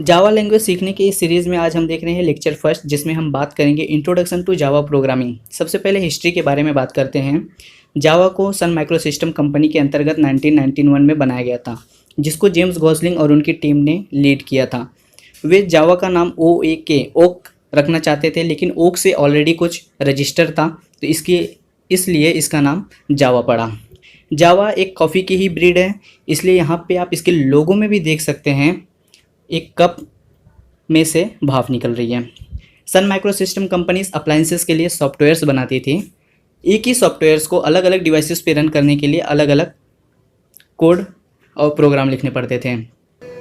Java language सीखने की इस सीरीज़ में आज हम देख रहे हैं लेक्चर फर्स्ट, जिसमें हम बात करेंगे इंट्रोडक्शन टू जावा प्रोग्रामिंग। सबसे पहले हिस्ट्री के बारे में बात करते हैं। जावा को सन माइक्रोसिस्टम कंपनी के अंतर्गत 1991 में बनाया गया था, जिसको जेम्स गॉसलिंग और उनकी टीम ने लीड किया था। वे जावा का नाम ओक रखना चाहते थे, लेकिन ओक से ऑलरेडी कुछ रजिस्टर था, तो इसलिए इसका नाम जावा पड़ा। जावा एक कॉफ़ी की ही ब्रीड है, इसलिए यहाँ पे आप इसके लोगों में भी देख सकते हैं एक कप में से भाप निकल रही है। सन माइक्रोसिस्टम कंपनीज अप्लायंसेस के लिए सॉफ्टवेयर्स बनाती थी। एक ही सॉफ्टवेयर्स को अलग अलग डिवाइसेस पे रन करने के लिए अलग अलग कोड और प्रोग्राम लिखने पड़ते थे।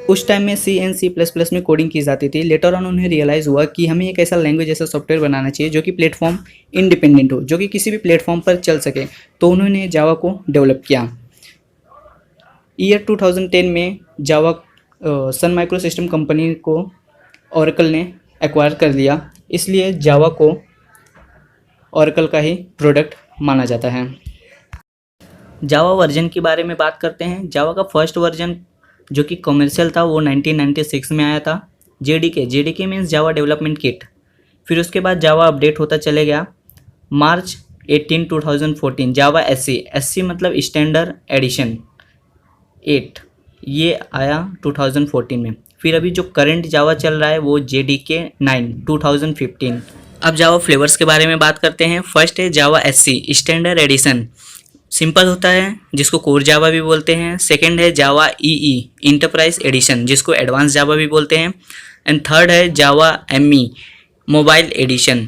उस टाइम में सी एंड C++ में कोडिंग की जाती थी। लेटर ऑन उन्हें रियलाइज़ हुआ कि हमें एक ऐसा लैंग्वेज, ऐसा सॉफ्टवेयर बनाना चाहिए जो कि प्लेटफॉर्म इंडिपेंडेंट हो, जो कि किसी भी प्लेटफॉर्म पर चल सके। तो उन्होंने जावा को डेवलप किया। ईयर 2010 में जावा सन माइक्रोसिस्टम कंपनी को ओरेकल ने एक्वायर कर लिया, इसलिए जावा को ओरेकल का ही प्रोडक्ट माना जाता है। जावा वर्जन के बारे में बात करते हैं। जावा का फर्स्ट वर्जन जो कि कमर्शियल था वो 1996 में आया था। जेडीके मीन्स जावा डेवलपमेंट किट। फिर उसके बाद जावा अपडेट होता चले गया। मार्च 18, 2014 जावा एससी मतलब स्टैंडर्ड एडिशन 8 ये आया 2014 में। फिर अभी जो करंट जावा चल रहा है वो JDK 9 2015। अब जावा फ्लेवर्स के बारे में बात करते हैं। फर्स्ट है जावा SC स्टैंडर्ड एडिशन, सिंपल होता है जिसको कोर जावा भी बोलते हैं। सेकंड है जावा EE इंटरप्राइज एडिशन, जिसको एडवांस जावा भी बोलते हैं। एंड थर्ड है Java ME mobile edition,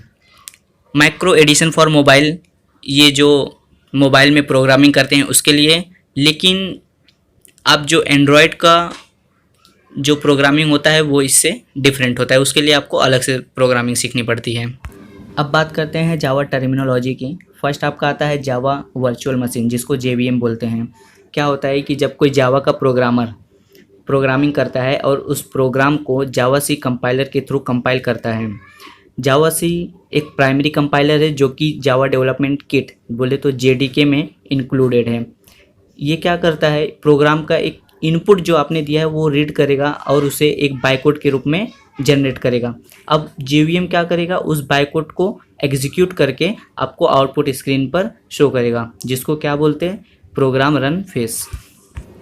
micro edition for mobile, ये जो मोबाइल में प्रोग्रामिंग करते हैं उसके लिए। लेकिन अब जो एंड्रॉयड का जो प्रोग्रामिंग होता है वो इससे डिफरेंट होता है, उसके लिए आपको अलग से प्रोग्रामिंग सीखनी पड़ती है। अब बात करते हैं जावा टर्मिनोलॉजी की। फर्स्ट आपका आता है जावा वर्चुअल मशीन, जिसको JVM बोलते हैं। क्या होता है कि जब कोई जावा का प्रोग्रामर प्रोग्रामिंग करता है और उस प्रोग्राम को जावा सी कंपाइलर के थ्रू कंपाइल करता है। जावा सी एक प्राइमरी कंपाइलर है जो कि जावा डेवलपमेंट किट बोले तो JDK में इंक्लूडेड है। ये क्या करता है, प्रोग्राम का एक इनपुट जो आपने दिया है वो रीड करेगा और उसे एक बाइकोड के रूप में जनरेट करेगा। अब JVM क्या करेगा, उस बाइकोड को एग्जीक्यूट करके आपको आउटपुट स्क्रीन पर शो करेगा, जिसको क्या बोलते हैं, प्रोग्राम रन फेस।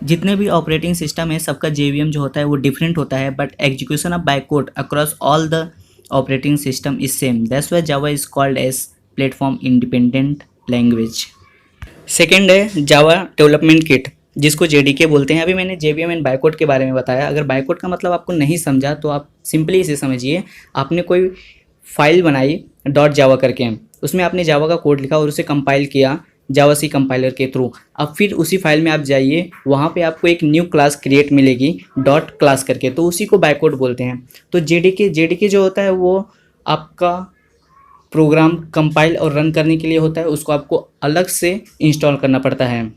जितने भी ऑपरेटिंग सिस्टम है सबका JVM जो होता है वो डिफरेंट होता है, but execution of bytecode across all the operating system is same. That's why Java is called as platform independent language. Second है जावा डेवलपमेंट किट, जिसको JDK बोलते हैं। अभी मैंने JVM एंड बाइकोड के बारे में बताया। अगर बाइकोड का मतलब आपको नहीं समझा तो आप सिंपली इसे समझिए, आपने कोई फाइल बनाई .java करके, उसमें आपने जावा का कोड लिखा और उसे कंपाइल किया जावा सी कंपाइलर के थ्रू। अब फिर उसी फाइल में आप जाइए, वहाँ पे आपको एक न्यू क्लास क्रिएट मिलेगी .class करके, तो उसी को बाइकोड बोलते हैं। तो JDK जो होता है वो आपका प्रोग्राम कंपाइल और रन करने के लिए होता है, उसको आपको अलग से इंस्टॉल करना पड़ता है।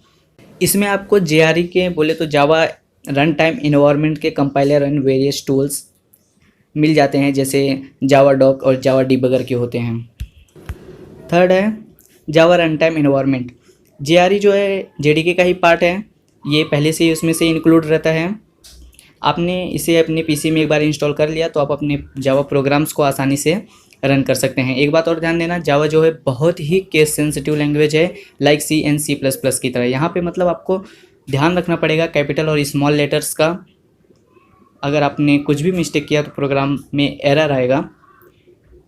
इसमें आपको JRE के बोले तो जावा रन टाइम इन्वायरमेंट के कंपाइलर एंड वेरियस टूल्स मिल जाते हैं, जैसे जावा डॉक और जावा डिबगर के होते हैं। थर्ड है जावा रन टाइम इन्वायरमेंट। JRE जो है JDK का ही पार्ट है, ये पहले से ही उसमें से इंक्लूड रहता है। आपने इसे अपने PC में एक बार इंस्टॉल कर लिया तो आप अपने जावा प्रोग्राम्स को आसानी से रन कर सकते हैं। एक बात और ध्यान देना, जावा जो है बहुत ही केस सेंसिटिव लैंग्वेज है, लाइक C एंड C++ की तरह। यहाँ पे मतलब आपको ध्यान रखना पड़ेगा कैपिटल और स्मॉल लेटर्स का। अगर आपने कुछ भी मिस्टेक किया तो प्रोग्राम में एरर आएगा।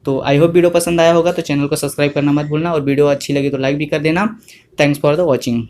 तो आई होप वीडियो पसंद आया होगा, तो चैनल को सब्सक्राइब करना मत भूलना, और वीडियो अच्छी लगी तो लाइक भी कर देना। Thanks for the watching.